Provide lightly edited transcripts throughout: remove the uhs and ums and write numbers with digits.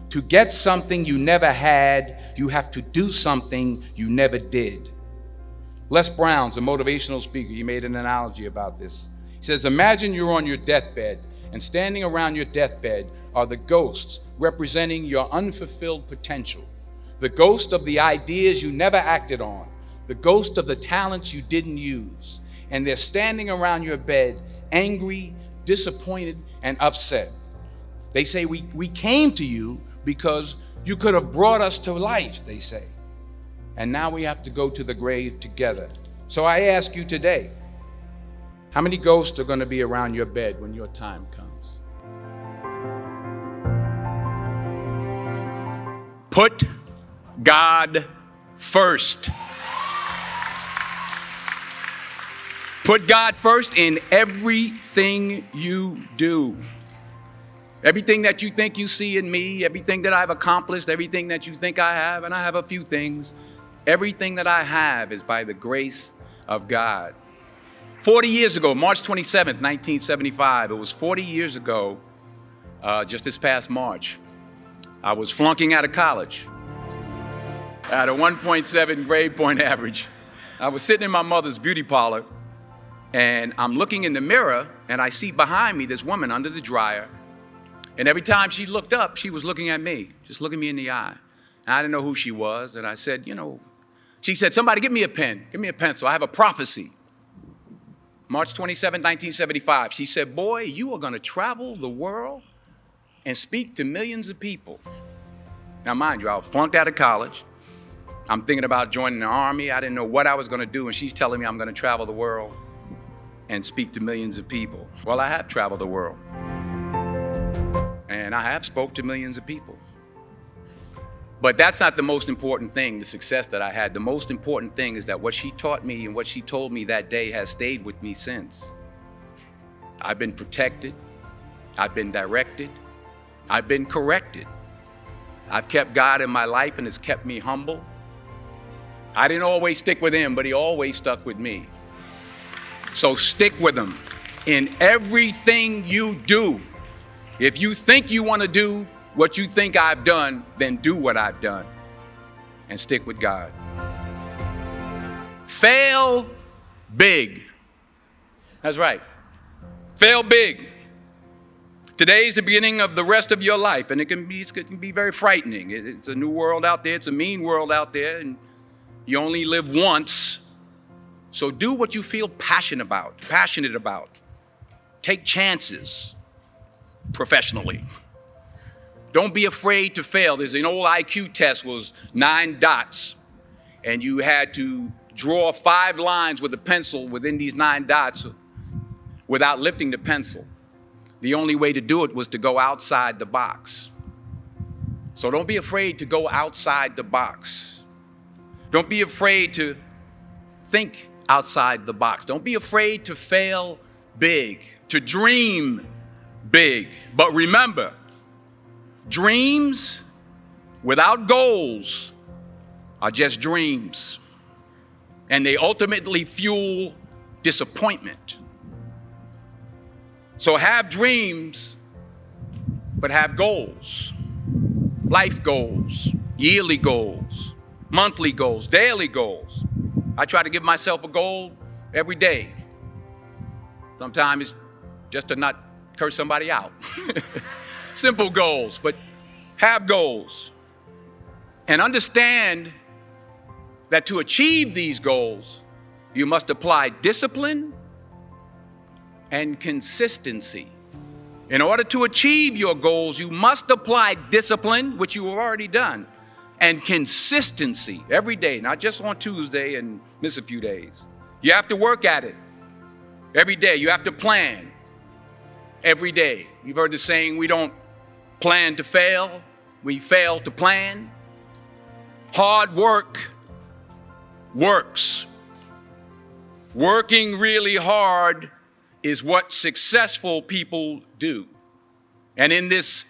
To get something you never had, you have to do something you never did. Les Brown's a motivational speaker. He made an analogy about this. He says, imagine you're on your deathbed, and standing around your deathbed are the ghosts representing your unfulfilled potential. The ghost of the ideas you never acted on, the ghost of the talents you didn't use. And they're standing around your bed, angry, disappointed, and upset. They say, we came to you because you could have brought us to life, they say. And now we have to go to the grave together. So I ask you today, how many ghosts are going to be around your bed when your time comes? Put God first. Put God first in everything you do. Everything that you think you see in me, everything that I've accomplished, everything that you think I have, and I have a few things, everything that I have is by the grace of God. 40 years ago, March 27th, 1975, it was 40 years ago, just this past March, I was flunking out of college. I had a 1.7 grade point average. I was sitting in my mother's beauty parlor, and I'm looking in the mirror, and I see behind me this woman under the dryer. And every time she looked up, she was looking at me, just looking me in the eye. And I didn't know who she was, and I said, she said, somebody give me a pen, give me a pencil, I have a prophecy. March 27, 1975, she said, boy, you are gonna travel the world and speak to millions of people. Now mind you, I was flunked out of college. I'm thinking about joining the army. I didn't know what I was gonna do, and she's telling me I'm gonna travel the world and speak to millions of people. Well, I have traveled the world. And I have spoke to millions of people. But that's not the most important thing, the success that I had. The most important thing is that what she taught me and what she told me that day has stayed with me since. I've been protected. I've been directed. I've been corrected. I've kept God in my life, and it's kept me humble. I didn't always stick with him, but he always stuck with me. So stick with him in everything you do. If you think you want to do what you think I've done, then do what I've done and stick with God. Fail big. That's right. Fail big. Today's the beginning of the rest of your life, and it can be very frightening. It's a new world out there. It's a mean world out there, and you only live once. So do what you feel passionate about. Take chances. Professionally. Don't be afraid to fail. There's an old IQ test, was 9 dots, and you had to draw 5 lines with a pencil within these 9 dots without lifting the pencil. The only way to do it was to go outside the box. So don't be afraid to go outside the box. Don't be afraid to think outside the box. Don't be afraid to fail big, to dream big. But remember, dreams without goals are just dreams, and they ultimately fuel disappointment. So have dreams, but have goals. Life goals, yearly goals, monthly goals, daily goals. I try to give myself a goal every day. Sometimes it's just to not curse somebody out. Simple goals, but have goals. And understand that to achieve these goals, you must apply discipline and consistency. In order to achieve your goals, you must apply discipline, which you have already done, and consistency every day, not just on Tuesday and miss a few days. You have to work at it every day. You have to plan every day. You've heard the saying, we don't plan to fail, we fail to plan. Hard work works. Working really hard is what successful people do. And in this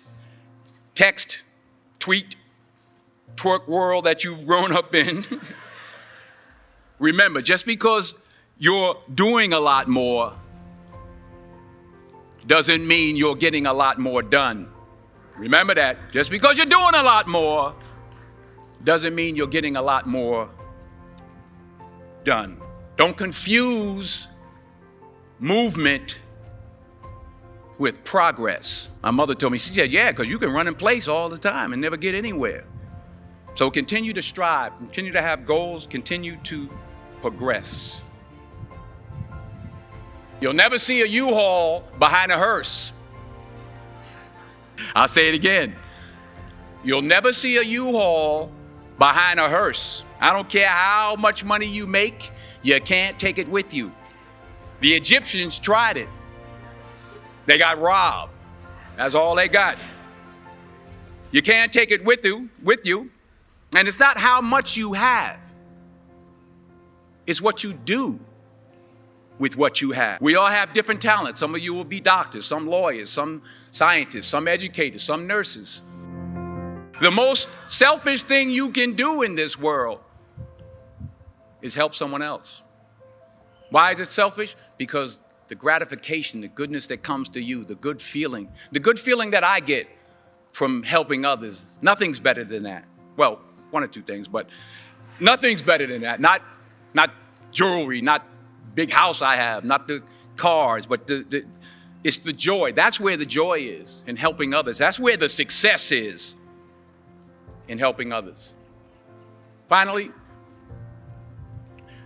text, tweet, twerk world that you've grown up in, remember, just because you're doing a lot more doesn't mean you're getting a lot more done. Remember that. Just because you're doing a lot more doesn't mean you're getting a lot more done. Don't confuse movement with progress. My mother told me, she said, yeah, because you can run in place all the time and never get anywhere. So continue to strive, continue to have goals, continue to progress. You'll never see a U-Haul behind a hearse. I'll say it again. You'll never see a U-Haul behind a hearse. I don't care how much money you make, you can't take it with you. The Egyptians tried it. They got robbed. That's all they got. You can't take it with you. And it's not how much you have. It's what you do with what you have. We all have different talents. Some of you will be doctors, some lawyers, some scientists, some educators, some nurses. The most selfish thing you can do in this world is help someone else. Why is it selfish? Because the gratification, the goodness that comes to you, the good feeling that I get from helping others, nothing's better than that. Well, one or two things, but nothing's better than that. Not jewelry, not big house I have, not the cars, but it's the joy. That's where the joy is, in helping others. That's where the success is, in helping others. Finally,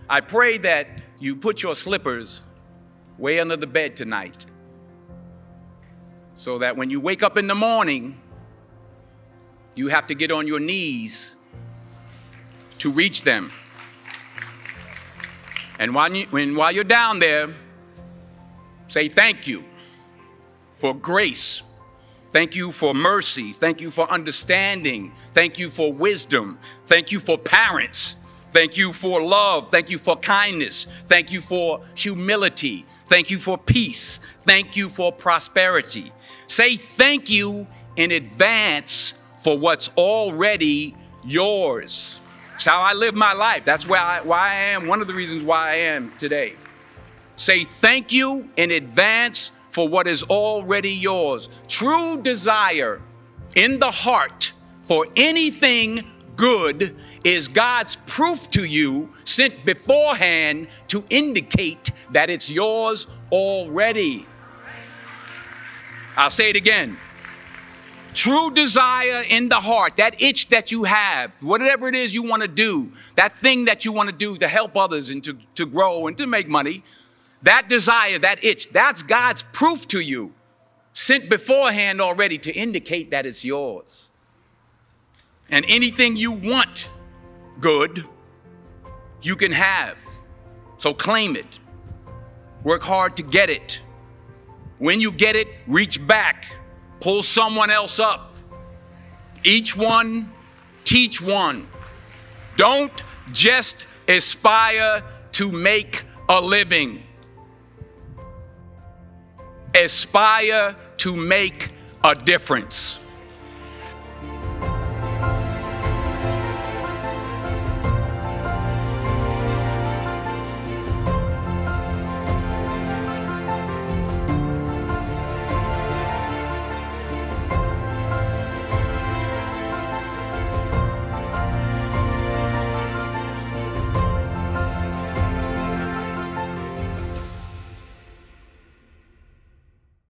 I pray that you put your slippers way under the bed tonight, so that when you wake up in the morning, you have to get on your knees to reach them. And while you're down there, say thank you for grace. Thank you for mercy. Thank you for understanding. Thank you for wisdom. Thank you for parents. Thank you for love. Thank you for kindness. Thank you for humility. Thank you for peace. Thank you for prosperity. Say thank you in advance for what's already yours. It's how I live my life. That's why I am, one of the reasons why I am today. Say thank you in advance for what is already yours. True desire in the heart for anything good is God's proof to you, sent beforehand to indicate that it's yours already. I'll say it again. True desire in the heart, that itch that you have, whatever it is you want to do, that thing that you want to do to help others and to grow and to make money, that desire, that itch, that's God's proof to you, sent beforehand already to indicate that it's yours. And anything you want good, you can have. So claim it. Work hard to get it. When you get it, reach back. Pull someone else up. Each one, teach one. Don't just aspire to make a living. Aspire to make a difference.